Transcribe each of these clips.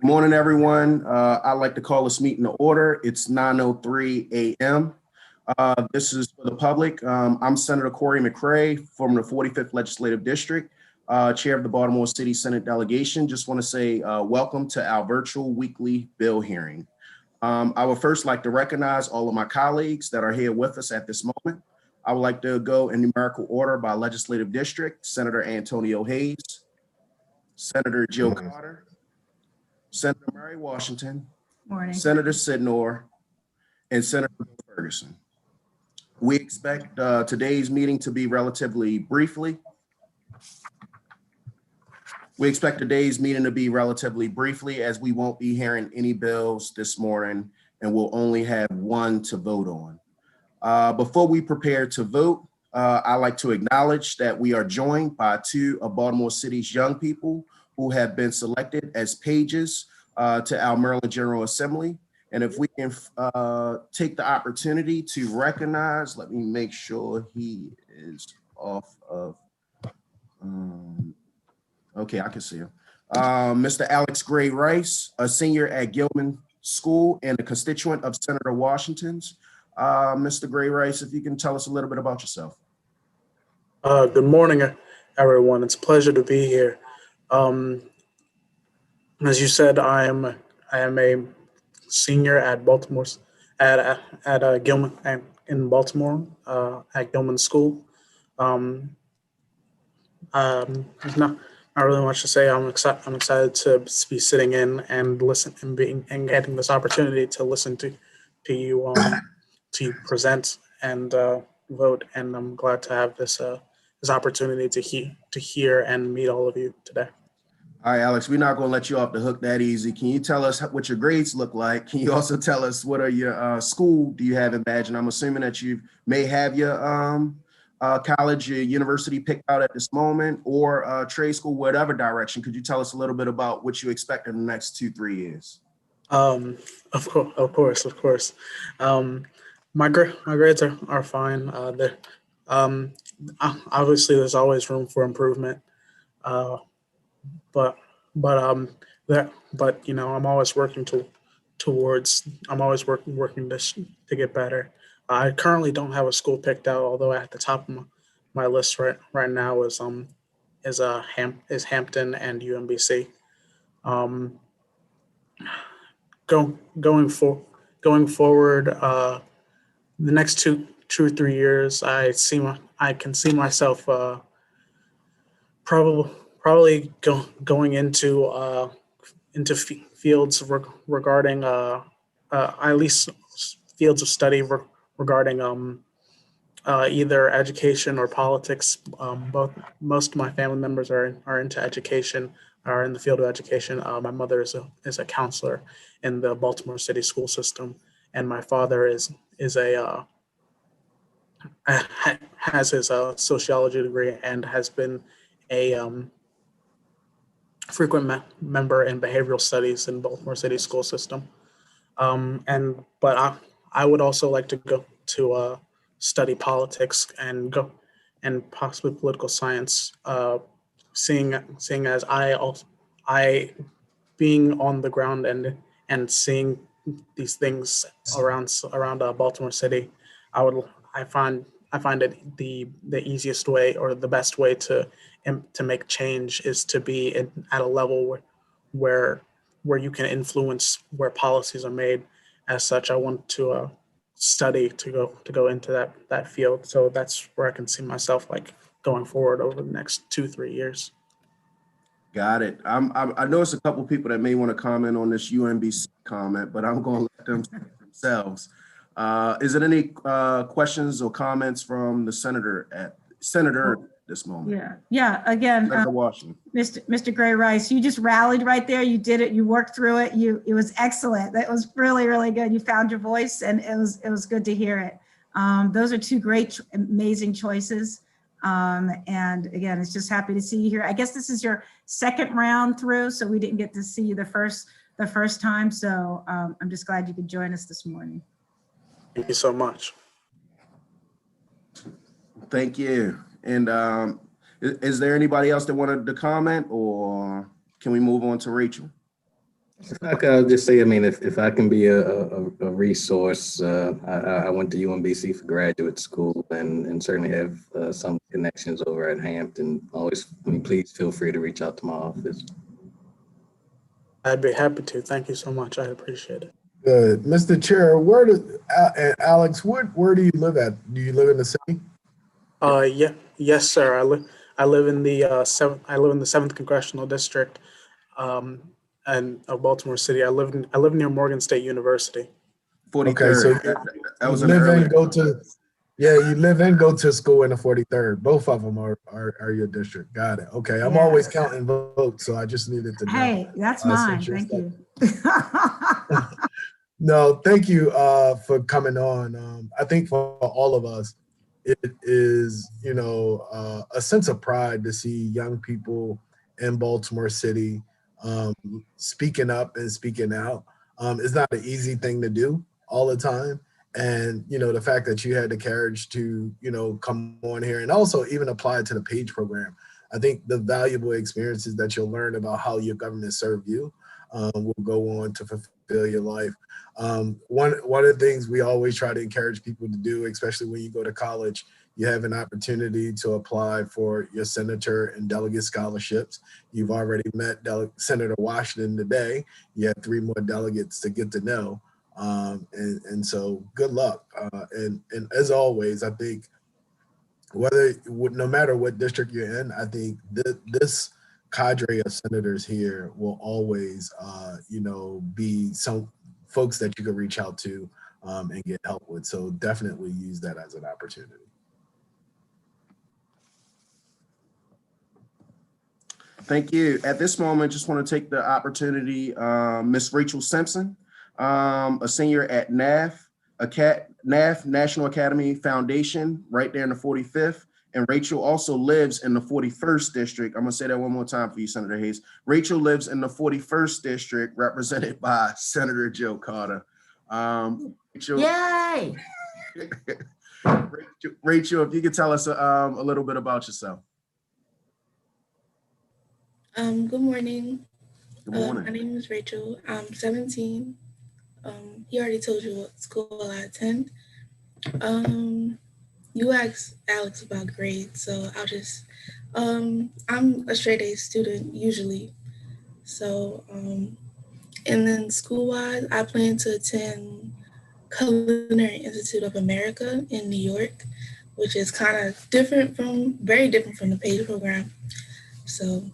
Morning, everyone. I'd like to call this meeting to order. It's 9:03 a.m. This is for the public. I'm Senator Corey McCray from the 45th Legislative District, Chair of the Baltimore City Senate Delegation. Just want to say welcome to our virtual weekly bill hearing. I would first like to recognize all of my colleagues that are here with us at this moment. I would like to go in numerical order by legislative district: Senator Antonio Hayes, Senator Joe Carter, Senator Mary Washington, Morning. Senator Sidnor, and Senator Ferguson. We expect today's meeting to be relatively briefly. As we won't be hearing any bills this morning and we'll only have one to vote on. Before we prepare to vote, I'd like to acknowledge that we are joined by two of Baltimore City's young people who have been selected as pages to our Maryland General Assembly. And if we can take the opportunity to recognize, let me make sure he is off of, okay, I can see him. Mr. Alex Gray Rice, a senior at Gilman School and a constituent of Senator Washington's. Mr. Gray Rice, if you can tell us a little bit about yourself. Good morning, everyone. It's a pleasure to be here. As you said, I am a senior at Baltimore's at Gilman in Baltimore at Gilman School. There's not really much to say. I'm excited to be sitting in and listen and getting this opportunity to listen to you to present and vote. And I'm glad to have this opportunity to hear and meet all of you today. All right, Alex, we're not going to let you off the hook that easy. Can you tell us what your grades look like? Can you also tell us what are your school do you have in badge? And I'm assuming that you may have your college, your university picked out at this moment, or trade school, whatever direction. Could you tell us a little bit about what you expect in the next 2-3 years? Of course. My grades are fine. Obviously, there's always room for improvement. But you know, I'm always working working to get better. I currently don't have a school picked out, although at the top of my list right now is Hampton and UMBC. Going forward, the next two or 3 years, I can see myself probably going into fields regarding at least fields of study regarding either education or politics. Most of my family members are into education, are in the field of education. My mother is a counselor in the Baltimore City school system, and my father has his sociology degree and has been a frequent member in behavioral studies in Baltimore City school system. But I would also like to go to study politics and possibly political science. Seeing as I being on the ground and seeing these things around Baltimore City, I find it the easiest way or the best way to make change is to be at a level where you can influence where policies are made. As such, I want to study to go into that field. So that's where I can see myself like going forward over the next 2-3 years. Got it. I noticed a couple of people that may want to comment on this UMBC comment, but I'm going to let them speak themselves. Is there any questions or comments from the senator at this moment? Yeah. Again, Mr. Gray Rice, you just rallied right there. You did it. You worked through it. It was excellent. That was really, really good. You found your voice, and it was good to hear it. Those are two great, amazing choices. And again, it's just happy to see you here. I guess this is your second round through, so we didn't get to see you the first time. So I'm just glad you could join us this morning. Thank you so much. Thank you. And is there anybody else that wanted to comment, or can we move on to Rachel? If I could just say, I mean, if I can be a resource, I went to UMBC for graduate school and certainly have some connections over at Hampton. Always, I mean, please feel free to reach out to my office. I'd be happy to. Thank you so much. I appreciate it. Good. Mr. Chair, Alex, where do you live at? Do you live in the city? Yeah, yes, sir. I live in the seventh congressional district, and of Baltimore City. I live near Morgan State University. 43rd. Okay, so that was you an live earlier. and go to, yeah, you live and go to school in the 43rd. Both of them are your district. Got it. Okay, I'm Yeah. always counting votes, so I just needed to know. Hey, that's mine. since you're Thank you. No, thank you for coming on. I think for all of us, it is, a sense of pride to see young people in Baltimore City speaking up and speaking out. It's not an easy thing to do all the time. And, the fact that you had the courage to, come on here and also even apply to the PAGE program. I think the valuable experiences that you'll learn about how your government served you will go on to fulfill your life. One of the things we always try to encourage people to do, especially when you go to college, you have an opportunity to apply for your senator and delegate scholarships. You've already met Senator Washington today. You have 3 more delegates to get to know. And so good luck. And as always, I think no matter what district you're in, I think this cadre of senators here will always, be some folks that you can reach out to and get help with. So definitely use that as an opportunity. Thank you. At this moment, just want to take the opportunity, Miss Rachel Simpson, a senior at NAF National Academy Foundation, right there in the 45th. And Rachel also lives in the 41st district. I'm gonna say that one more time for you, Senator Hayes. Rachel lives in the 41st district, represented by Senator Joe Carter. Rachel, Yay! Rachel, if you could tell us a little bit about yourself. Good morning. Good morning. My name is Rachel. I'm 17. He already told you what school I attend. You asked Alex about grades, so I'll just, I'm a straight A student usually. So, and then school-wise, I plan to attend Culinary Institute of America in New York, which is kind of very different from the PAGE program. So,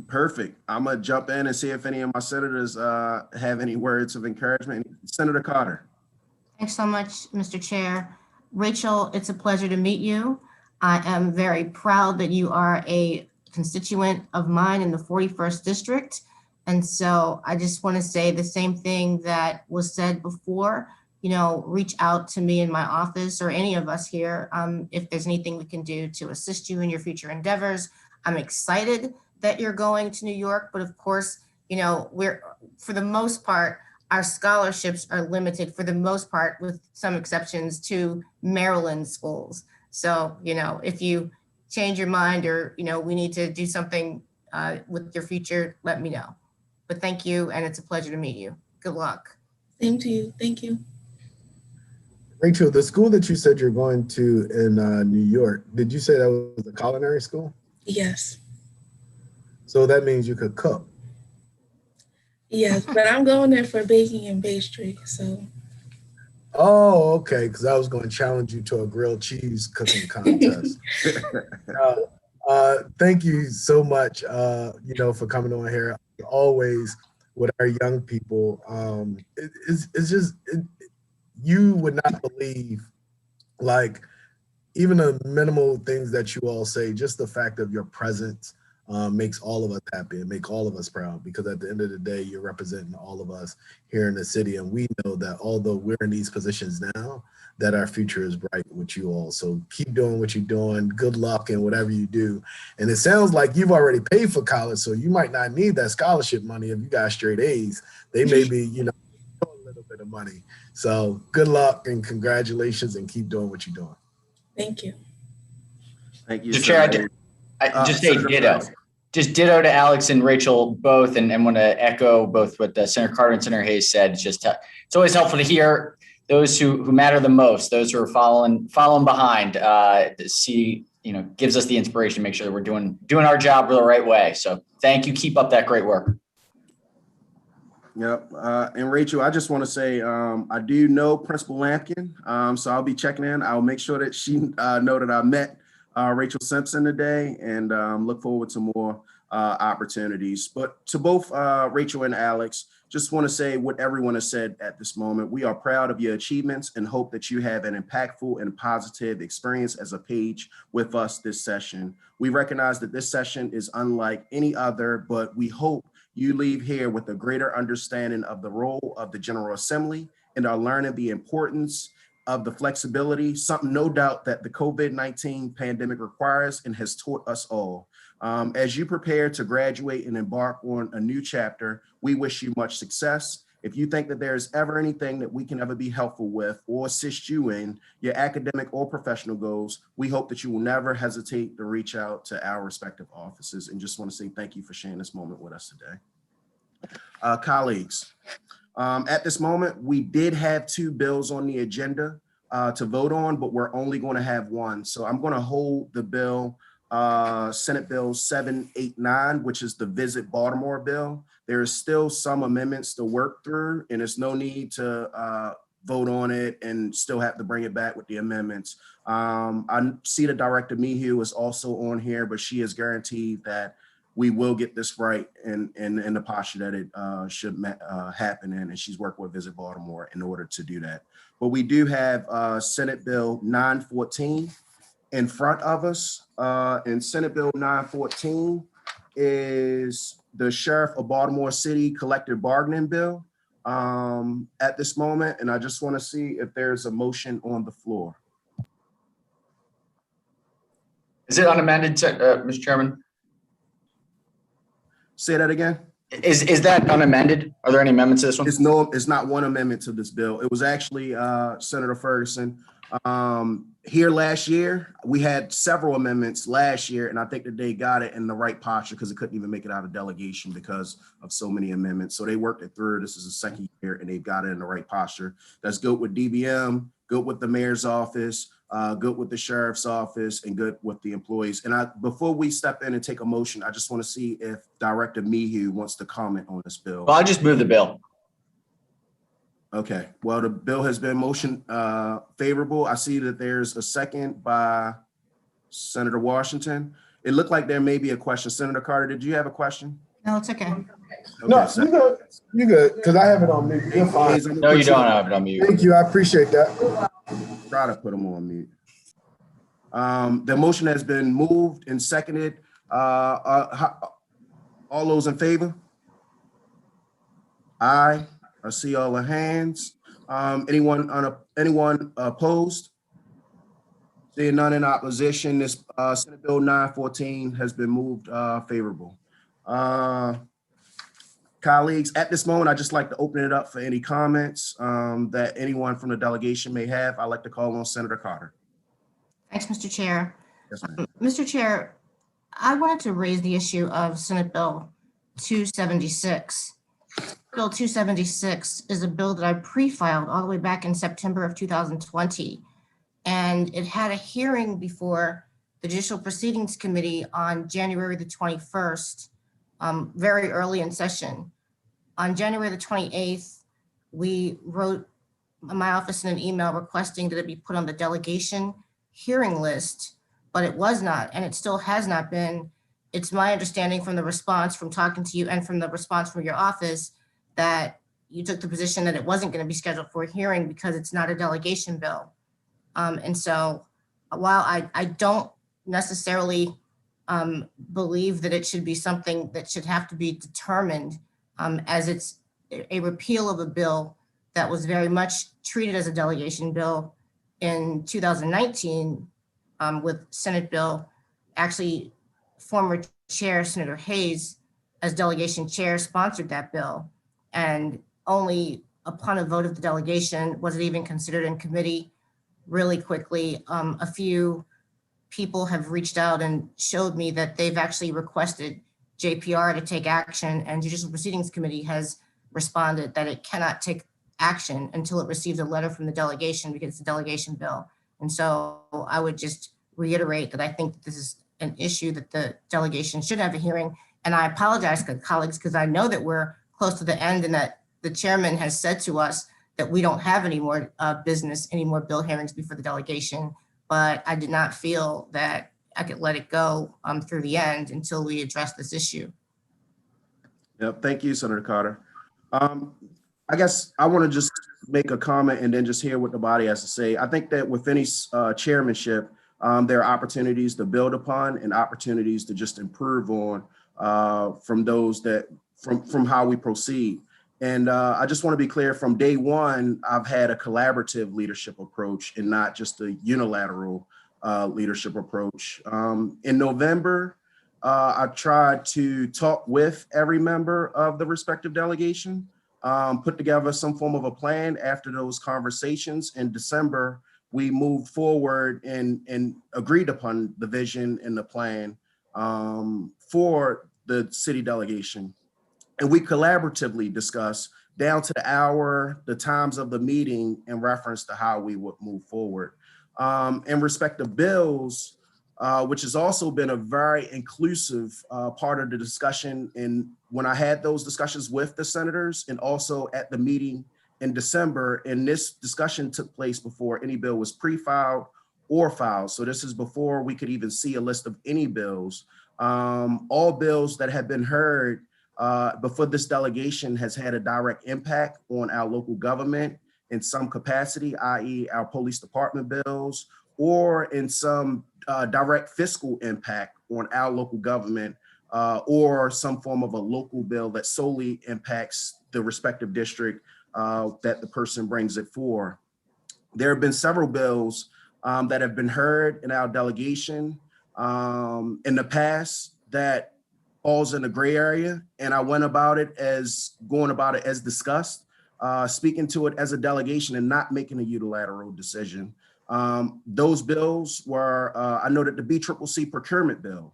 Perfect. I'm gonna jump in and see if any of my senators have any words of encouragement. Senator Carter. Thanks so much, Mr. Chair. Rachel, it's a pleasure to meet you. I am very proud that you are a constituent of mine in the 41st District. And so I just want to say the same thing that was said before, reach out to me in my office or any of us here if there's anything we can do to assist you in your future endeavors. I'm excited that you're going to New York, but of course, for the most part, our scholarships are limited for the most part, with some exceptions, to Maryland schools. So, if you change your mind or, we need to do something with your future, let me know. But thank you, and it's a pleasure to meet you. Good luck. same to you. Thank you. Rachel, the school that you said you're going to in New York, did you say that was a culinary school? Yes. So that means you could cook. Yes, but I'm going there for baking and pastry, so. Oh, okay, because I was going to challenge you to a grilled cheese cooking contest. Thank you so much, for coming on here. Always with our young people, you would not believe, like, even the minimal things that you all say, just the fact of your presence makes all of us happy and make all of us proud, because at the end of the day, you're representing all of us here in the city. And we know that although we're in these positions now, that our future is bright with you all. So keep doing what you're doing. Good luck in whatever you do. And it sounds like you've already paid for college, so you might not need that scholarship money if you got straight A's. They may be, a little bit of money. So good luck and congratulations, and keep doing what you're doing. Thank you. Thank you. Mr. Chair, I just say ditto. just ditto to Alex and Rachel both, and want to echo both what Senator Carter and Senator Hayes said. It's always helpful to hear those who matter the most, those who are following behind, to see, gives us the inspiration to make sure that we're doing our job the right way. So thank you. Keep up that great work. Yep. And Rachel, I just want to say, I do know Principal Lampkin, so I'll be checking in. I'll make sure that she know that I met Rachel Simpson today, and look forward to more opportunities. But to both Rachel and Alex, just want to say what everyone has said at this moment. We are proud of your achievements and hope that you have an impactful and positive experience as a page with us this session. We recognize that this session is unlike any other, but we hope you leave here with a greater understanding of the role of the General Assembly and are learning the importance of the flexibility, something no doubt that the COVID-19 pandemic requires and has taught us all. As you prepare to graduate and embark on a new chapter, we wish you much success. If you think that there's ever anything that we can ever be helpful with or assist you in your academic or professional goals, we hope that you will never hesitate to reach out to our respective offices, and just want to say thank you for sharing this moment with us today. Colleagues, at this moment, we did have 2 bills on the agenda to vote on, but we're only going to have 1. So I'm going to hold the bill, Senate Bill 789, which is the Visit Baltimore bill. There is still some amendments to work through, and there's no need to vote on it and still have to bring it back with the amendments. I see the Director Mehu is also on here, but she has guaranteed that we will get this right in the posture that it should happen in, and she's working with Visit Baltimore in order to do that. But we do have Senate Bill 914 in front of us, and Senate Bill 914 is the Sheriff of Baltimore City Collective Bargaining Bill at this moment, and I just want to see if there's a motion on the floor. Is it unamended, Mr. Chairman? Say that again. Is that unamended? Are there any amendments to this one? It's not one amendment to this bill. It was actually Senator Ferguson. Here last year, we had several amendments last year, and I think that they got it in the right posture because it couldn't even make it out of delegation because of so many amendments. So they worked it through. This is the second year, and they've got it in the right posture. That's good with DBM, good with the mayor's office, good with the sheriff's office, and good with the employees. And before we step in and take a motion, I just want to see if Director Mehu wants to comment on this bill. Well, I'll just move the bill. Okay, well, the bill has been motion favorable. I see that there's a second by Senator Washington. It looked like there may be a question. Senator Carter, did you have a question? No, it's okay. No, you good, because I have it on mute. You're fine. No, you don't have it on mute. Thank you, I appreciate that. Try to put them on mute. The motion has been moved and seconded. All those in favor? Aye. I see all the hands. Anyone opposed? Seeing none in opposition, this Senate Bill 914 has been moved favorable. Colleagues, at this moment, I'd just like to open it up for any comments that anyone from the delegation may have. I'd like to call on Senator Carter. Thanks, Mr. Chair. Yes, ma'am. Mr. Chair, I wanted to raise the issue of Senate Bill 276. Bill 276 is a bill that I pre-filed all the way back in September of 2020. And it had a hearing before the Judicial Proceedings Committee on January the 21st, very early in session. On January the 28th, we wrote my office in an email requesting that it be put on the delegation hearing list, but it was not, and it still has not been. It's my understanding from the response from talking to you and from the response from your office that you took the position that it wasn't going to be scheduled for a hearing because it's not a delegation bill. And so while I don't necessarily believe that it should be something that should have to be determined as it's a repeal of a bill that was very much treated as a delegation bill in 2019 with Senate Bill, actually former Chair Senator Hayes as delegation chair sponsored that bill. And only upon a vote of the delegation was it even considered in committee really quickly. A few people have reached out and showed me that they've actually requested JPR to take action, and Judicial Proceedings Committee has responded that it cannot take action until it receives a letter from the delegation because it's a delegation bill. And so I would just reiterate that I think this is an issue that the delegation should have a hearing. And I apologize to colleagues because I know that we're close to the end and that the chairman has said to us that we don't have any more business, any more bill hearings before the delegation. But I did not feel that I could let it go through the end until we address this issue. Yep, thank you, Senator Carter. I guess I want to just make a comment and then just hear what the body has to say. I think that with any chairmanship, there are opportunities to build upon and opportunities to just improve on from those that from how we proceed. And I just want to be clear, from day one, I've had a collaborative leadership approach and not just a unilateral leadership approach. In November, I tried to talk with every member of the respective delegation, put together some form of a plan. After those conversations in December, we moved forward and agreed upon the vision and the plan for the city delegation. And we collaboratively discussed down to the hour, the times of the meeting in reference to how we would move forward. In respect of bills, which has also been a very inclusive part of the discussion. And when I had those discussions with the senators and also at the meeting in December, and this discussion took place before any bill was pre-filed or filed. So this is before we could even see a list of any bills. All bills that have been heard before this delegation has had a direct impact on our local government in some capacity, i.e. our police department bills, or in some direct fiscal impact on our local government, or some form of a local bill that solely impacts the respective district that the person brings it for. There have been several bills that have been heard in our delegation in the past that falls in the gray area, and I went about it as discussed, speaking to it as a delegation and not making a unilateral decision. Those bills were, I noted the BCCC procurement bill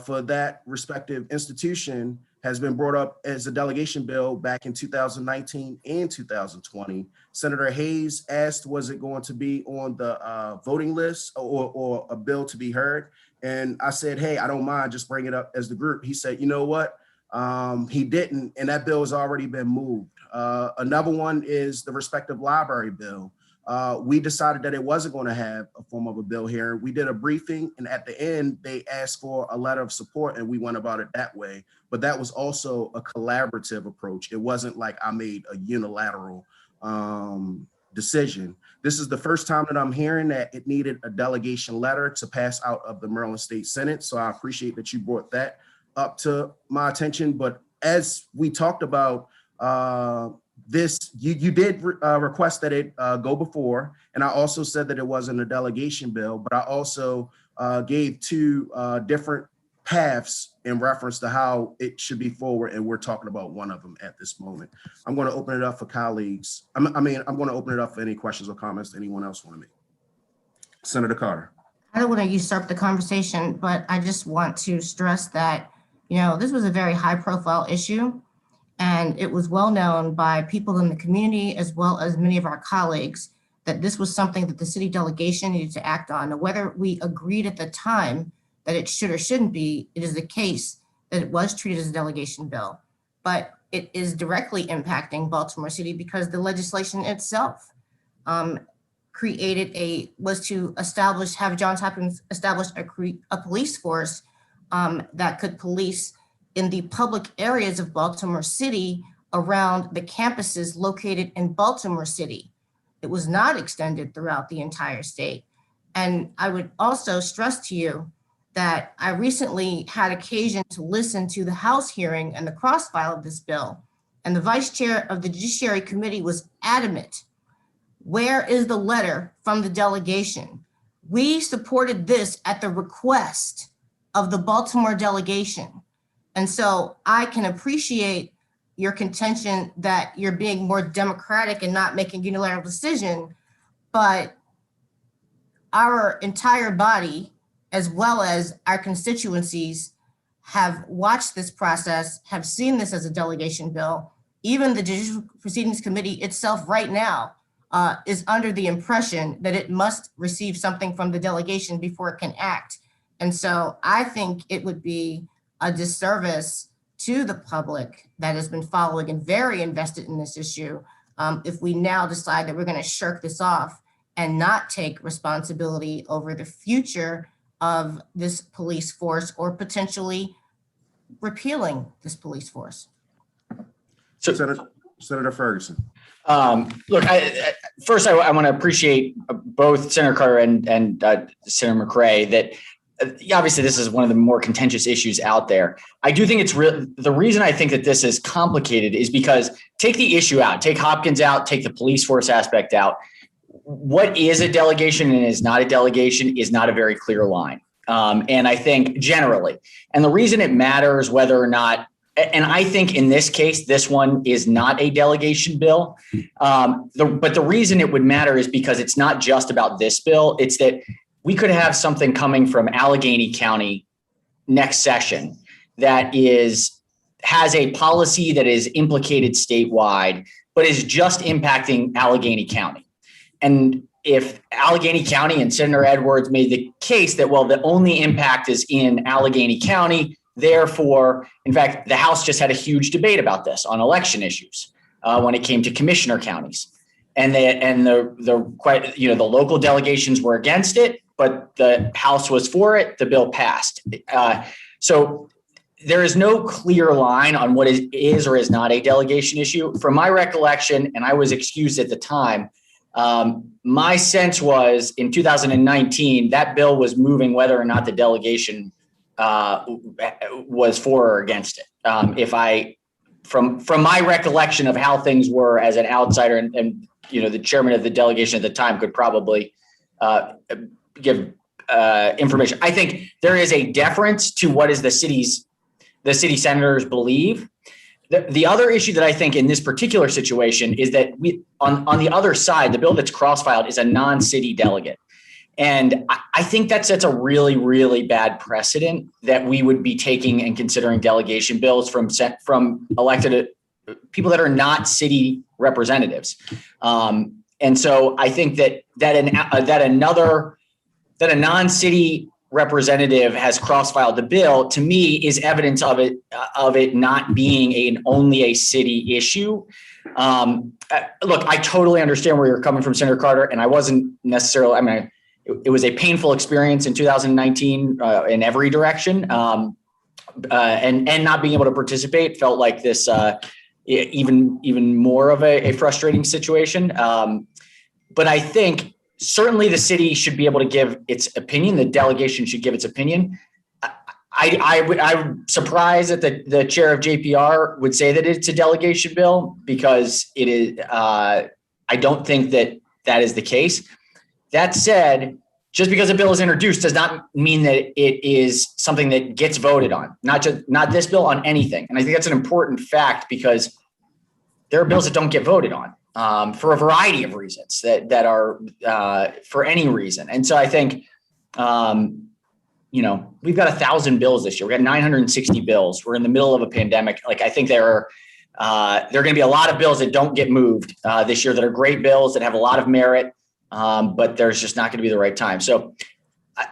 for that respective institution has been brought up as a delegation bill back in 2019 and 2020. Senator Hayes asked, was it going to be on the voting list or a bill to be heard? And I said, hey, I don't mind, just bring it up as the group. He said, you know what? He didn't, and that bill has already been moved. Another one is the respective library bill. We decided that it wasn't going to have a form of a bill here. We did a briefing, and at the end, they asked for a letter of support, and we went about it that way. But that was also a collaborative approach. It wasn't like I made a unilateral decision. This is the first time that I'm hearing that it needed a delegation letter to pass out of the Maryland State Senate. So I appreciate that you brought that up to my attention. But as we talked about this, you did request that it go before, and I also said that it wasn't a delegation bill, but I also gave two different paths in reference to how it should be forward, and we're talking about one of them at this moment. I'm going to open it up for colleagues. I'm going to open it up for any questions or comments that anyone else want to make. Senator Carter. I don't want to usurp the conversation, but I just want to stress that, you know, this was a very high profile issue, and it was well known by people in the community as well as many of our colleagues that this was something that the city delegation needed to act on. Now, whether we agreed at the time that it should or shouldn't be, it is the case that it was treated as a delegation bill, but it is directly impacting Baltimore City because the legislation itself was to have Johns Hopkins establish a police force that could police in the public areas of Baltimore City around the campuses located in Baltimore City. It was not extended throughout the entire state. And I would also stress to you that I recently had occasion to listen to the House hearing and the cross-file of this bill. And the vice chair of the Judiciary Committee was adamant. Where is the letter from the delegation? We supported this at the request of the Baltimore delegation. And so I can appreciate your contention that you're being more democratic and not making a unilateral decision, but our entire body, as well as our constituencies, have watched this process, have seen this as a delegation bill. Even the Judicial Proceedings Committee itself right now is under the impression that it must receive something from the delegation before it can act. And so I think it would be a disservice to the public that has been following and very invested in this issue if we now decide that we're going to shirk this off and not take responsibility over the future of this police force or potentially repealing this police force. So, Senator Ferguson. Look, first I want to appreciate both Senator Carter and Senator McRae that obviously this is one of the more contentious issues out there. I do think it's real. The reason I think that this is complicated is because take the issue out, take Hopkins out, take the police force aspect out. What is a delegation and is not a delegation is not a very clear line. And I think generally, and the reason it matters whether or not, and I think in this case, this one is not a delegation bill. But the reason it would matter is because it's not just about this bill. It's that we could have something coming from Allegheny County next session that has a policy that is implicated statewide, but is just impacting Allegheny County. And if Allegheny County and Senator Edwards made the case that, well, the only impact is in Allegheny County, therefore, in fact, the House just had a huge debate about this on election issues when it came to commissioner counties. And the local delegations were against it, but the House was for it. The bill passed. So there is no clear line on what is or is not a delegation issue. From my recollection, and I was excused at the time, my sense was in 2019, that bill was moving whether or not the delegation was for or against it. From my recollection of how things were as an outsider, and the chairman of the delegation at the time could probably give information. I think there is a deference to what is the city senators believe. The other issue that I think in this particular situation is that on the other side, the bill that's cross-filed is a non-city delegate. And I think that sets a really, really bad precedent that we would be taking and considering delegation bills from elected people that are not city representatives. And so I think that a non-city representative has cross-filed the bill, to me, is evidence of it not being only a city issue. Look, I totally understand where you're coming from, Senator Carter, and I wasn't necessarily, it was a painful experience in 2019 in every direction. And not being able to participate felt like this even more of a frustrating situation. But I think certainly the city should be able to give its opinion. The delegation should give its opinion. I'm surprised that the chair of JPR would say that it's a delegation bill because it is. I don't think that is the case. That said, just because a bill is introduced does not mean that it is something that gets voted on. Not this bill, on anything. And I think that's an important fact because there are bills that don't get voted on for a variety of reasons that are for any reason. And so I think, we've got 1,000 bills this year. We got 960 bills. We're in the middle of a pandemic. Like, I think there are going to be a lot of bills that don't get moved this year that are great bills that have a lot of merit. But there's just not going to be the right time. So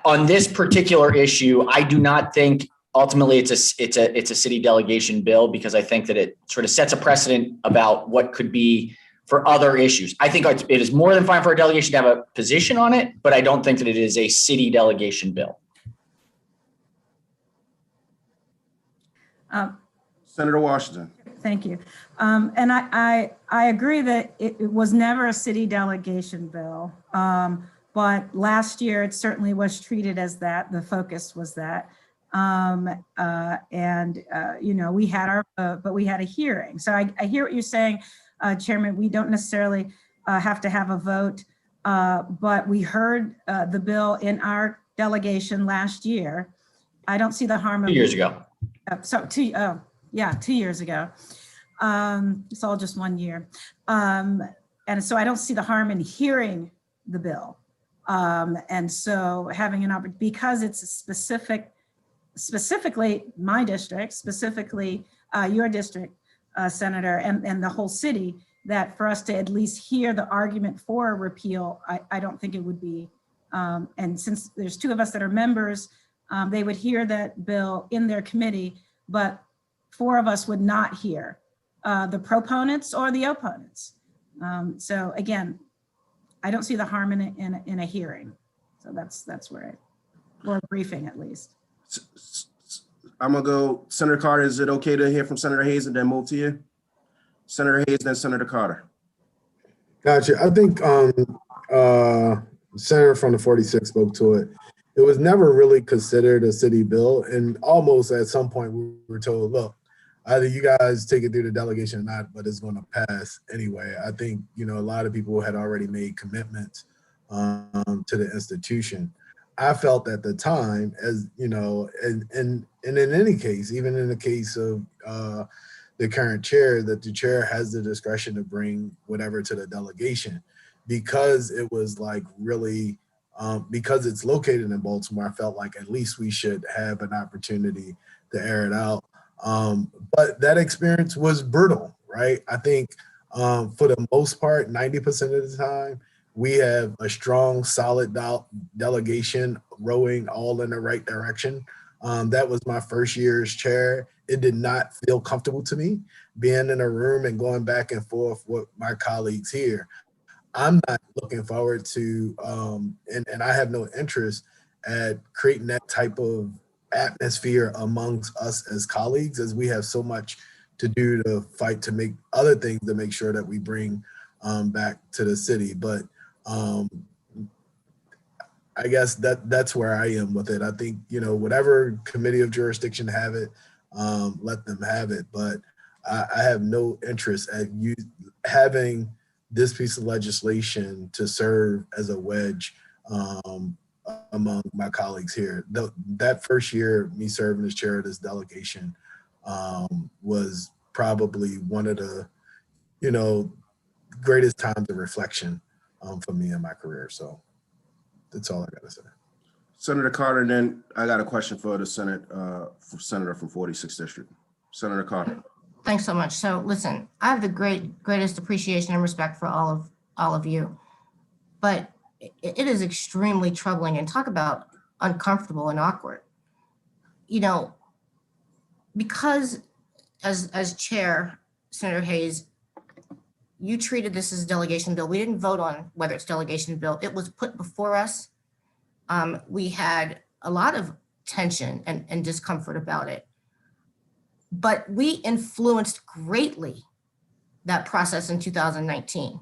on this particular issue, I do not think ultimately it's a city delegation bill because I think that it sort of sets a precedent about what could be for other issues. I think it is more than fine for a delegation to have a position on it, but I don't think that it is a city delegation bill. Senator Washington. Thank you. And I agree that it was never a city delegation bill, but last year it certainly was treated as that. The focus was that. We had but we had a hearing. So I hear what you're saying, Chairman. We don't necessarily have to have a vote, but we heard the bill in our delegation last year. I don't see the harm of 2 years ago. 2 years ago. It's all just 1 year. And so I don't see the harm in hearing the bill. And so having an opportunity, because it's a specific specifically my district, specifically your district, Senator, and the whole city, that for us to at least hear the argument for a repeal, I don't think it would be, and since there's two of us that are members, they would hear that bill in their committee, but 4 of us would not hear the proponents or the opponents. So again, I don't see the harm in a hearing. So that's where or a briefing at least. I'm gonna go, Senator Carter, is it okay to hear from Senator Hayes and then move to you? Senator Hayes, then Senator Carter. Gotcha. I think Senator from the 46 spoke to it. It was never really considered a city bill, and almost at some point we were told, look, either you guys take it through the delegation or not, but it's going to pass anyway. I think, you know, a lot of people had already made commitments to the institution. I felt at the time, as you know, and in any case, even in the case of the current chair, that the chair has the discretion to bring whatever to the delegation, because it was like really, because it's located in Baltimore, I felt like at least we should have an opportunity to air it out. But that experience was brutal, right? I think for the most part, 90% of the time, we have a strong, solid delegation rowing all in the right direction. That was my first year as chair. It did not feel comfortable to me being in a room and going back and forth with my colleagues here. I'm not looking forward to, and I have no interest at creating that type of atmosphere amongst us as colleagues, as we have so much to do to fight to make other things to make sure that we bring back to the city. But I guess that's where I am with it. I think, you know, whatever committee of jurisdiction have it, let them have it. But I have no interest at you having this piece of legislation to serve as a wedge among my colleagues here. That first year, me serving as chair of this delegation was probably one of the, you know, greatest times of reflection for me in my career. So that's all I got to say. Senator Carter, and then I got a question for the Senate, for Senator from 46th District. Senator Carter. Thanks so much. So listen, I have the greatest appreciation and respect for all of you, but it is extremely troubling, and talk about uncomfortable and awkward. You know, because as chair, Senator Hayes, you treated this as a delegation bill. We didn't vote on whether it's delegation bill. It was put before us. We had a lot of tension and discomfort about it, but we influenced greatly that process in 2019.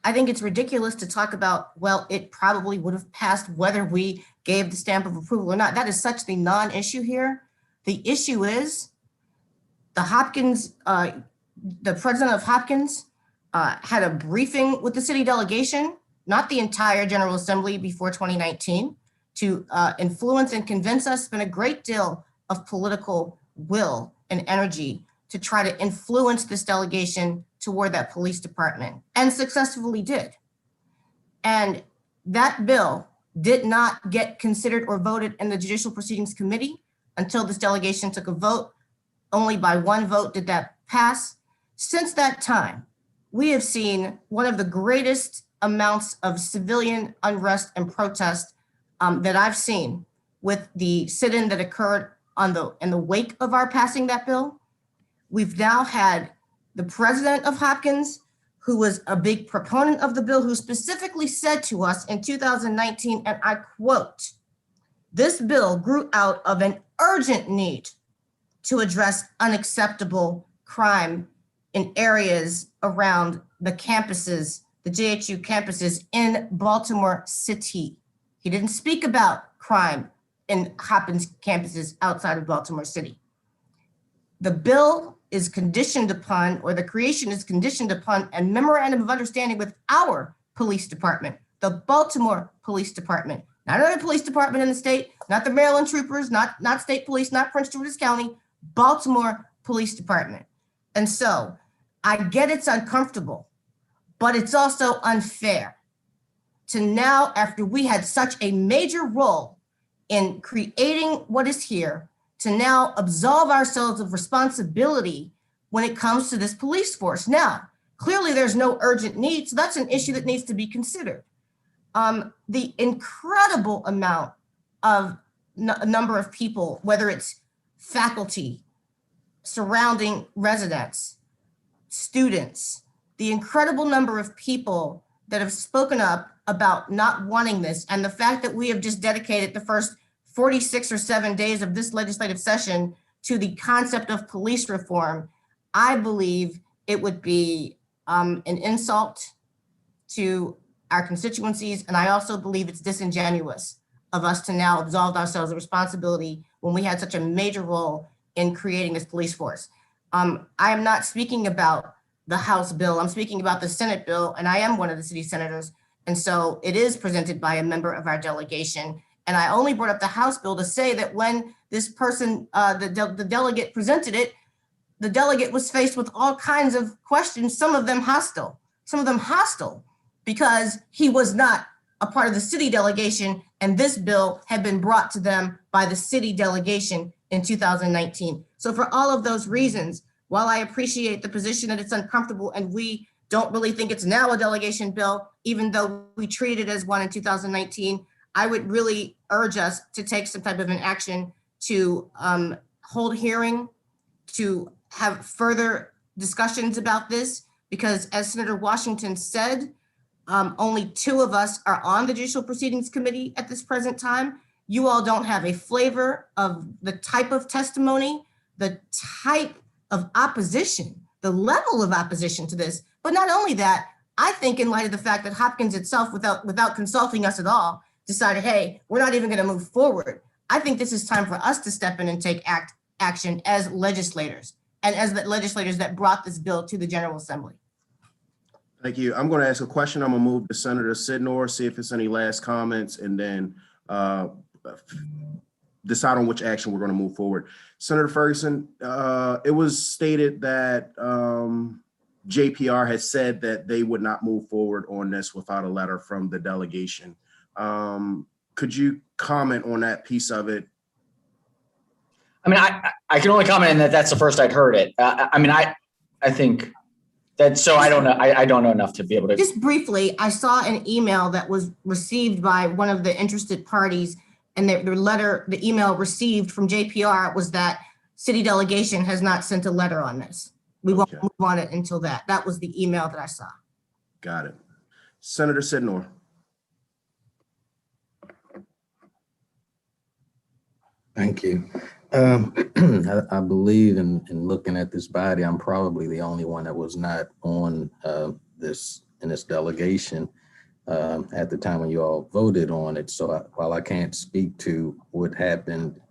I think it's ridiculous to talk about, well, it probably would have passed whether we gave the stamp of approval or not. That is such the non-issue here. The issue is the Hopkins, the president of Hopkins had a briefing with the city delegation, not the entire General Assembly, before 2019 to influence and convince us. Spent a great deal of political will and energy to try to influence this delegation toward that police department, and successfully did. And that bill did not get considered or voted in the Judicial Proceedings Committee until this delegation took a vote. Only by 1 vote did that pass. Since that time, we have seen one of the greatest amounts of civilian unrest and protest that I've seen, with the sit-in that occurred in the wake of our passing that bill. We've now had the president of Hopkins, who was a big proponent of the bill, who specifically said to us in 2019, and I quote, "This bill grew out of an urgent need to address unacceptable crime in areas around the campuses, the JHU campuses in Baltimore City." He didn't speak about crime in Hopkins campuses outside of Baltimore City. The bill is conditioned upon, or the creation is conditioned upon, a memorandum of understanding with our police department, the Baltimore Police Department, not another police department in the state, not the Maryland troopers, not state police, not Prince George's County, Baltimore Police Department. And so I get it's uncomfortable, but it's also unfair to now, after we had such a major role in creating what is here, to now absolve ourselves of responsibility when it comes to this police force. Now, clearly there's no urgent need, so that's an issue that needs to be considered. The incredible amount of number of people, whether it's faculty, surrounding residents, students, the incredible number of people that have spoken up about not wanting this, and the fact that we have just dedicated the first 46 or 7 days of this legislative session to the concept of police reform, I believe it would be an insult to our constituencies. And I also believe it's disingenuous of us to now absolve ourselves of responsibility when we had such a major role in creating this police force. I am not speaking about the House bill, I'm speaking about the Senate bill, and I am one of the city senators. And so it is presented by a member of our delegation. And I only brought up the House bill to say that when this person, the delegate presented it, the delegate was faced with all kinds of questions, some of them hostile, because he was not a part of the city delegation, and this bill had been brought to them by the city delegation in 2019. So for all of those reasons, while I appreciate the position that it's uncomfortable and we don't really think it's now a delegation bill, even though we treated it as one in 2019, I would really urge us to take some type of an action to hold hearing, to have further discussions about this, because as Senator Washington said, only 2 of us are on the Judicial Proceedings Committee at this present time. You all don't have a flavor of the type of testimony, the type of opposition, the level of opposition to this. But not only that, I think in light of the fact that Hopkins itself, without consulting us at all, decided, hey, we're not even going to move forward. I think this is time for us to step in and take action as legislators and as the legislators that brought this bill to the General Assembly. Thank you. I'm going to ask a question. I'm going to move to Senator Sidnor, see if there's any last comments, and then decide on which action we're going to move forward. Senator Ferguson, it was stated that JPR has said that they would not move forward on this without a letter from the delegation. Could you comment on that piece of it? I mean, I can only comment on that. That's the first I'd heard it. I think that, so I don't know. I don't know enough to be able to. Just briefly, I saw an email that was received by one of the interested parties, and the email received from JPR was that city delegation has not sent a letter on this. We won't move on it until that. That was the email that I saw. Got it. Senator Sidnor. Thank you. I believe in looking at this body, I'm probably the only one that was not on this delegation at the time when you all voted on it. So while I can't speak to what happened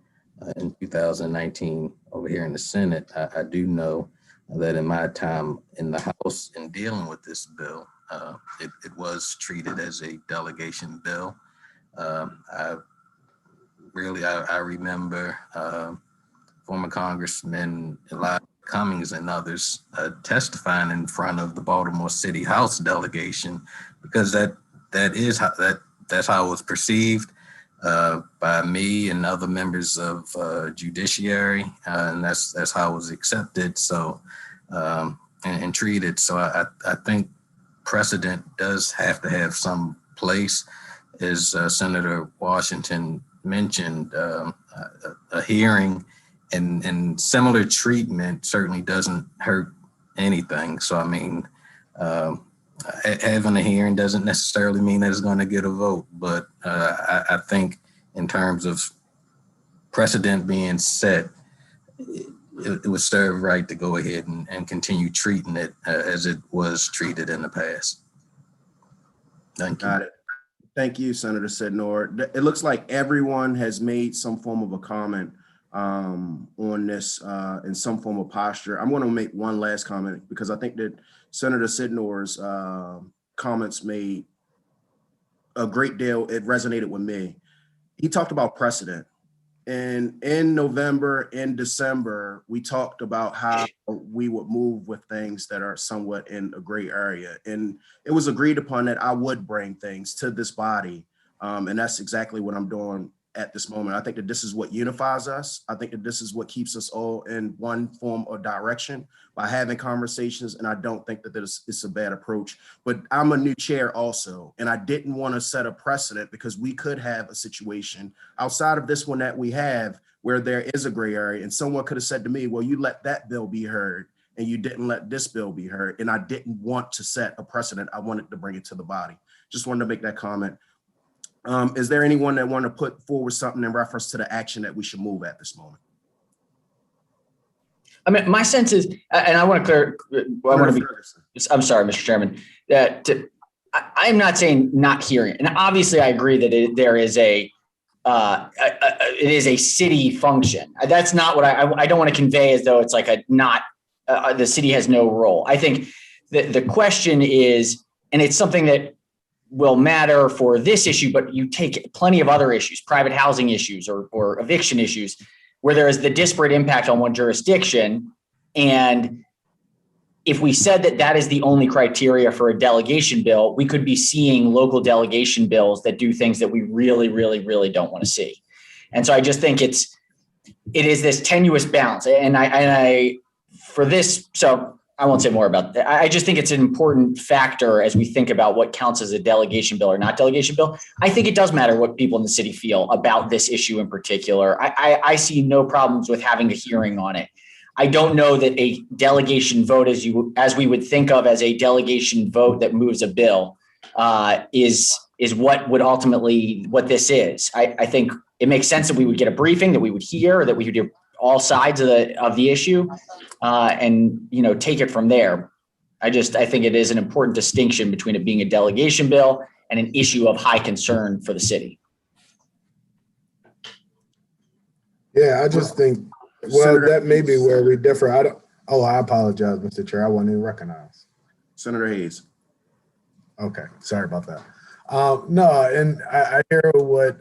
in 2019 over here in the Senate, I do know that in my time in the House in dealing with this bill, it was treated as a delegation bill. I remember former Congressman Elijah Cummings and others testifying in front of the Baltimore City House delegation, because that's how it was perceived by me and other members of judiciary, and that's how it was accepted. So and treated. So I think precedent does have to have some place, as Senator Washington mentioned. A hearing and similar treatment certainly doesn't hurt anything. So I mean, having a hearing doesn't necessarily mean that it's going to get a vote, but I think in terms of precedent being set, it would serve right to go ahead and continue treating it as it was treated in the past. Thank you. Got it. Thank you, Senator Sidnor. It looks like everyone has made some form of a comment on this in some form of posture. I'm going to make one last comment, because I think that Senator Sidnor's comments made a great deal. It resonated with me. He talked about precedent. And in November, in December, we talked about how we would move with things that are somewhat in a gray area. And it was agreed upon that I would bring things to this body. And that's exactly what I'm doing at this moment. I think that this is what unifies us. I think that this is what keeps us all in one form or direction by having conversations. And I don't think that it's a bad approach, but I'm a new chair also. And I didn't want to set a precedent because we could have a situation outside of this one that we have where there is a gray area and someone could have said to me, well, you let that bill be heard and you didn't let this bill be heard. And I didn't want to set a precedent. I wanted to bring it to the body. Just wanted to make that comment. Is there anyone that want to put forward something in reference to the action that we should move at this moment? I mean, my sense is, and I want to clear, I'm sorry, Mr. Chairman, I'm not saying not hearing it. And obviously I agree that it is a city function. That's not what I don't want to convey as though it's like the city has no role. I think the question is, and it's something that will matter for this issue, but you take plenty of other issues, private housing issues or eviction issues, where there is the disparate impact on one jurisdiction. And if we said that that is the only criteria for a delegation bill, we could be seeing local delegation bills that do things that we really, really, really don't want to see. And so I just think it is this tenuous balance. And I for this, so I won't say more about that. I just think it's an important factor as we think about what counts as a delegation bill or not delegation bill. I think it does matter what people in the city feel about this issue in particular. I see no problems with having a hearing on it. I don't know that a delegation vote, as we would think of as a delegation vote that moves a bill, is what would ultimately what this is. I think it makes sense that we would get a briefing, that we would hear, that we would hear all sides of the issue, and take it from there. I think it is an important distinction between it being a delegation bill and an issue of high concern for the city. Yeah, I just think, well, that may be where we differ. I apologize, Mr. Chair. I wasn't even recognized. Senator Hayes. Okay, sorry about that. No, and I hear what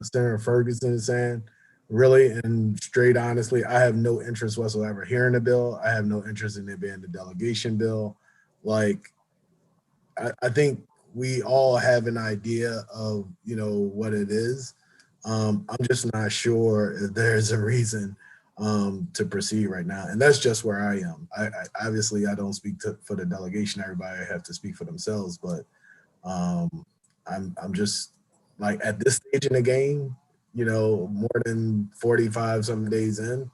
Senator Ferguson is saying. Really, and straight honestly, I have no interest whatsoever hearing the bill. I have no interest in it being the delegation bill. Like, I think we all have an idea of, what it is. I'm just not sure if there's a reason to proceed right now. And that's just where I am. I obviously, I don't speak for the delegation. Everybody have to speak for themselves. But I'm just like at this stage in the game, more than 45 some days in,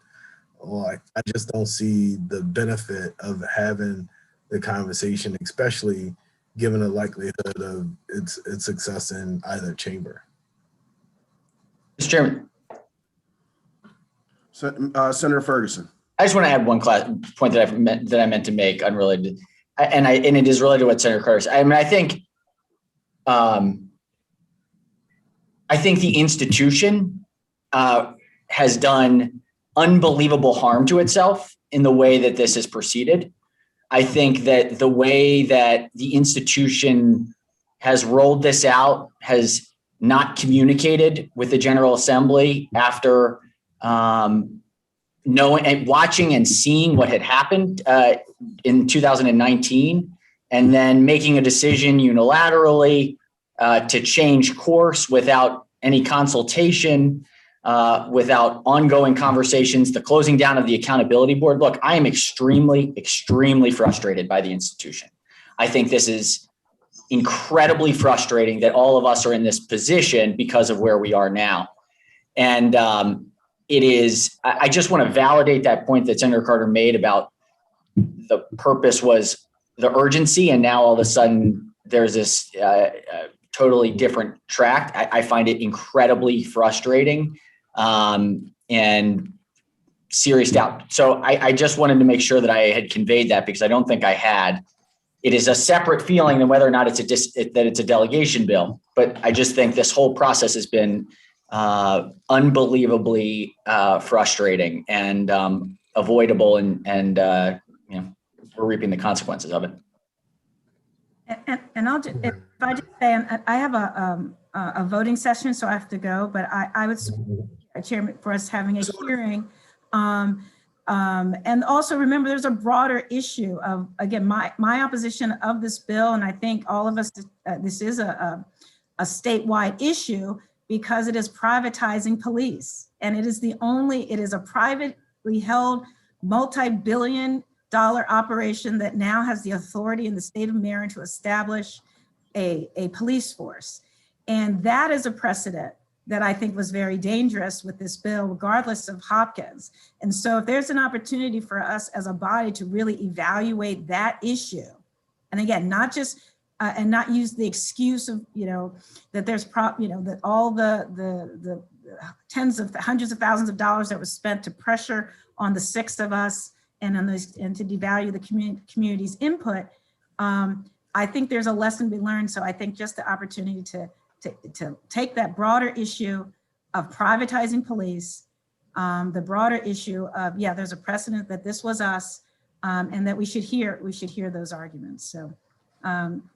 I just don't see the benefit of having the conversation, especially given the likelihood of its success in either chamber. Mr. Chairman. Senator Ferguson. I just want to add one point that I meant to make, unrelated, and it is related to what Senator Curtis. I mean, I think the institution has done unbelievable harm to itself in the way that this has proceeded. I think that the way that the institution has rolled this out has not communicated with the General Assembly after knowing and watching and seeing what had happened in 2019, and then making a decision unilaterally to change course without any consultation, without ongoing conversations, the closing down of the accountability board. Look, I am extremely, extremely frustrated by the institution. I think this is incredibly frustrating that all of us are in this position because of where we are now. And I just want to validate that point that Senator Carter made about the purpose was the urgency, and now all of a sudden there's this totally different track. I find it incredibly frustrating and serious doubt. So I just wanted to make sure that I had conveyed that, because I don't think I had. It is a separate feeling than whether or not it's a delegation bill. But I just think this whole process has been unbelievably frustrating and avoidable, and we're reaping the consequences of it. And I'll just, if I just say, I have a voting session, so I have to go, but I would support Chairman for us having a hearing. And also remember, there's a broader issue of, again, my opposition of this bill, and I think all of us, this is a statewide issue, because it is privatizing police. And it is a privately held multi-billion-dollar operation that now has the authority in the state of Maryland to establish a police force. And that is a precedent that I think was very dangerous with this bill, regardless of Hopkins. And so if there's an opportunity for us as a body to really evaluate that issue, and again, not just, and not use the excuse of, that there's that all the hundreds of thousands of dollars that was spent to pressure on the six of us and to devalue the community's input. I think there's a lesson to be learned. So I think just the opportunity to take that broader issue of privatizing police, the broader issue of, there's a precedent that this was us, and that we should hear those arguments. So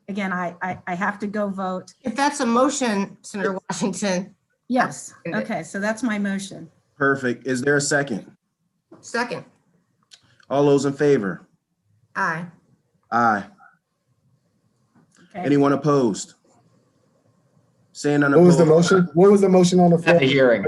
again, I have to go vote. If that's a motion, Senator Washington. Yes. Okay, so that's my motion. Perfect. Is there a second? Second. All those in favor? Aye. Aye. Okay. Anyone opposed? Seeing none What was the opposed. motion? What was the motion on the floor? At the hearing.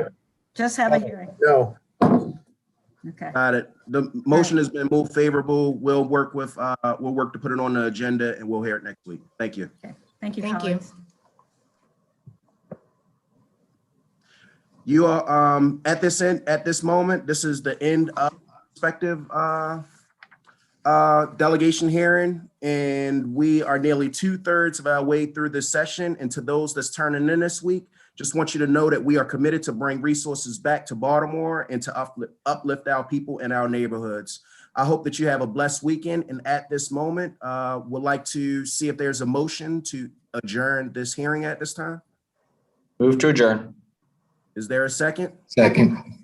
Just have a hearing. No. Okay. Got it. The motion has been moved favorable. We'll work to put it on the agenda and we'll hear it next week. Thank you. Okay. Thank you. Thank you. colleagues. You are at this moment, this is the end of respective delegation hearing, and we are nearly 2/3 of our way through this session. And to those that's turning in this week, just want you to know that we are committed to bring resources back to Baltimore and to uplift our people in our neighborhoods. I hope that you have a blessed weekend. And at this moment, would like to see if there's a motion to adjourn this hearing at this time. Move to adjourn. Is there a second? Second.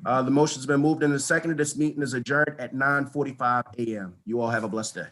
The motion's been moved and seconded. This meeting is adjourned at 9:45 a.m. You all have a blessed day.